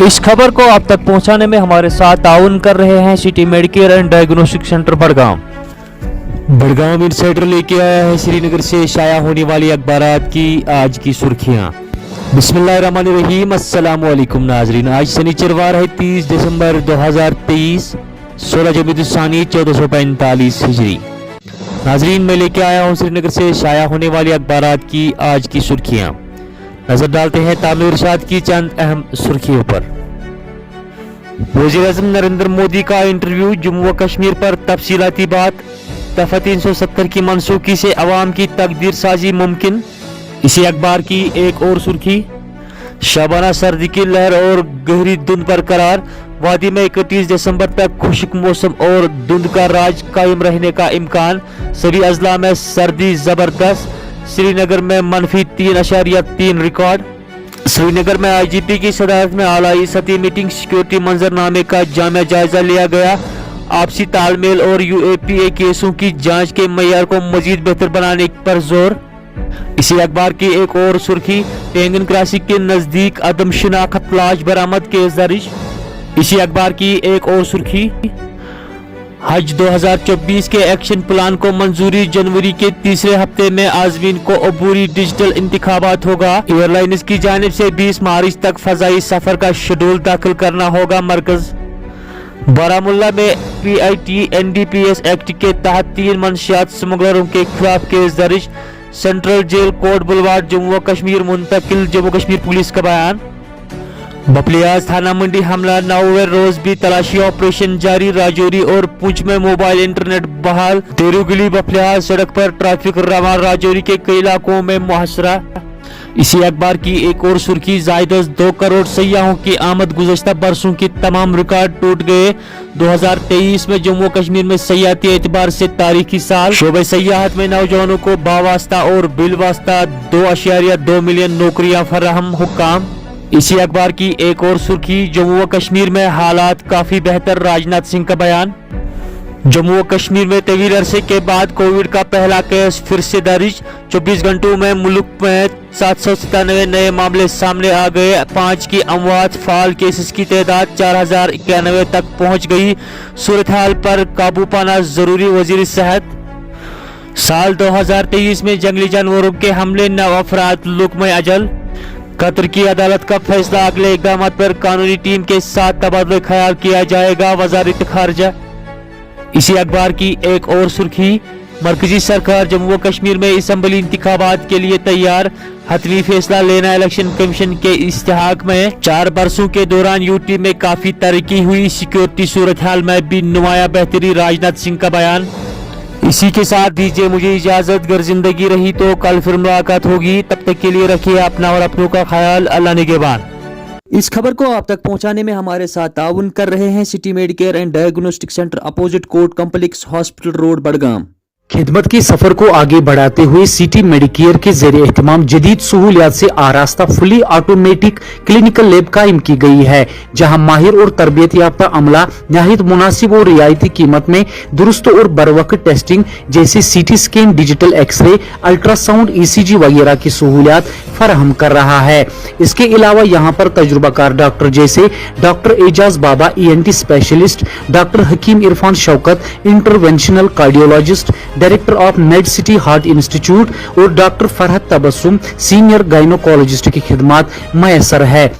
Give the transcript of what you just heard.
इस खबर को आप तक पहुंचाने में हमारे साथ ताउन कर रहे हैं city medicare and diagnostic centre Badgaon insider लेके आया है श्रीनगर से शाया होने वाली अखबारात की आज की सुर्खियां। बिस्मिल्लाहिर्रहमानिर्रहीम, अस्सलाम वालेकुम नाजरीन। आज शनिचरवार है 30 दिसंबर 2023, 16 जमीदुस्सानी 1445 हिजरी। नाजरीन, मैं लेके आया हूँ श्रीनगर से शाया होने वाली अखबारात की आज की सुर्खियां। नजर डालते हैं तामीर इरशाद की चंद अहम सुर्खियों पर। वज़ीर-ए-आज़म नरेंद्र मोदी का इंटरव्यू, जम्मू व कश्मीर पर तफसीलाती बात, दफा 370 की मनसूखी से अवाम की तकदीर साजी मुमकिन। इसी अखबार की एक और सुर्खी, शबाना सर्दी की लहर और गहरी धुंध बरकरार, वादी में 31 दिसंबर तक खुश्क मौसम और धुंध का राज कायम रहने का इम्कान। सभी अजला में सर्दी जबरदस्त, श्रीनगर में -3.3 रिकॉर्ड। श्रीनगर में आईजीपी की सदारत में आलाई सतही मीटिंग, सिक्योरिटी मंजरनामे का जामिया जायजा लिया गया। आपसी तालमेल और यूएपीए केसों की जांच के मयार को मजीद बेहतर बनाने पर जोर। इसी अखबार की एक और सुर्खी, पेंगन क्रॉसिंग के नजदीक अदम शिनाख्त लाश बरामद केस दर्ज। इसी अखबार की एक और सुर्खी, हज 2024 के एक्शन प्लान को मंजूरी, जनवरी के तीसरे हफ्ते में आज़मीन को अबूरी डिजिटल इंतखाबात होगा। एयरलाइंस की जानिब से 20 मार्च तक फजाई सफर का शेड्यूल दाखिल करना होगा मरकज। बारामुल्ला में पीआईटी एनडीपीएस एक्ट के तहत 3 मंशियात स्मगलरों के खिलाफ केस दर्ज। सेंट्रल जेल कोट बुलवार जम्मू व कश्मीर मुंतकिल, जम्मू कश्मीर पुलिस का बयान। बपलियाज थाना मंडी हमला, 9वें रोज भी तलाशी ऑपरेशन जारी। राजौरी और पुंछ में मोबाइल इंटरनेट बहाल। तेरुगली बपलियाज सड़क पर ट्रैफिक रवा, राजौरी के कई इलाकों में मुहसरा। इसी अखबार की एक और सुर्खी, जायद 2 करोड़ सयाहों की आमद, गुज़श्ता बरसों की तमाम रिकॉर्ड टूट गए। 2023 में जम्मू कश्मीर में सयाहती एतबार से तारीखी साल। शोबे सयाहत में नौजवानों को बावास्ता और बिलवास्ता 2.2 मिलियन नौकरियां फराहम, हुक्काम। इसी अखबार की एक और सुर्खी, जम्मू व कश्मीर में हालात काफी बेहतर, राजनाथ सिंह का बयान। जम्मू व कश्मीर में तवील अरसे के बाद कोविड का पहला केस फिर से दर्ज। 24 घंटों में मुल्क में 797 नए मामले सामने आ गए। 5 की अमवात, फाल केसेस की तादाद 4091 तक पहुंच गई। सूरत हाल पर काबू पाना जरूरी, वजीर सेहत। साल 2023 में जंगली जानवरों के हमले, 9 अफराद लुकमे अजल। कतर की अदालत का फैसला, अगले इकदाम पर कानूनी टीम के साथ तबादला ख्याल किया जाएगा, वजारत खारजा। इसी अखबार की एक और सुर्खी, मरकजी सरकार जम्मू व कश्मीर में असम्बली इंतखाबात के लिए तैयार, हतमी फैसला लेना इलेक्शन कमीशन के इस्तेहाक में। 4 बरसों के दौरान यूटी में काफी तरक्की हुई, सिक्योरिटी सूरत हाल में भी नुमाया बेहतरी, राजनाथ सिंह का बयान। इसी के साथ दीजिए मुझे इजाजत, अगर जिंदगी रही तो कल फिर मुलाकात होगी। तब तक के लिए रखिए अपना और अपनों का ख्याल, अल्लाह निगहबान। इस खबर को आप तक पहुंचाने में हमारे साथ ताउन कर रहे हैं city medicare and diagnostic centre, opposite court complex, hospital road, Budgam. खिदमत के सफर को आगे बढ़ाते हुए सिटी मेडिकेयर के ज़रिए एहतमाम जदीद सहूलियात से आरास्ता फुली ऑटोमेटिक क्लिनिकल लैब कायम की गई है, जहां माहिर और तरबियत याफ्ता अमला नहायत मुनासिब और रियायती कीमत में दुरुस्त और बरवक्त टेस्टिंग जैसे CT scan, digital x-ray, ultrasound, ECG वगैरह की सहूलियात फराहम कर रहा है। इसके अलावा यहाँ पर तजुर्बाकार डॉक्टर जैसे doctor Ejaz Baba ENT specialist, doctor Hakeem Irfan Shaukat interventional cardiologist, director of Med City Heart Institute और doctor Farhat Tabassum senior gynaecologist की खिदमत मैसर है।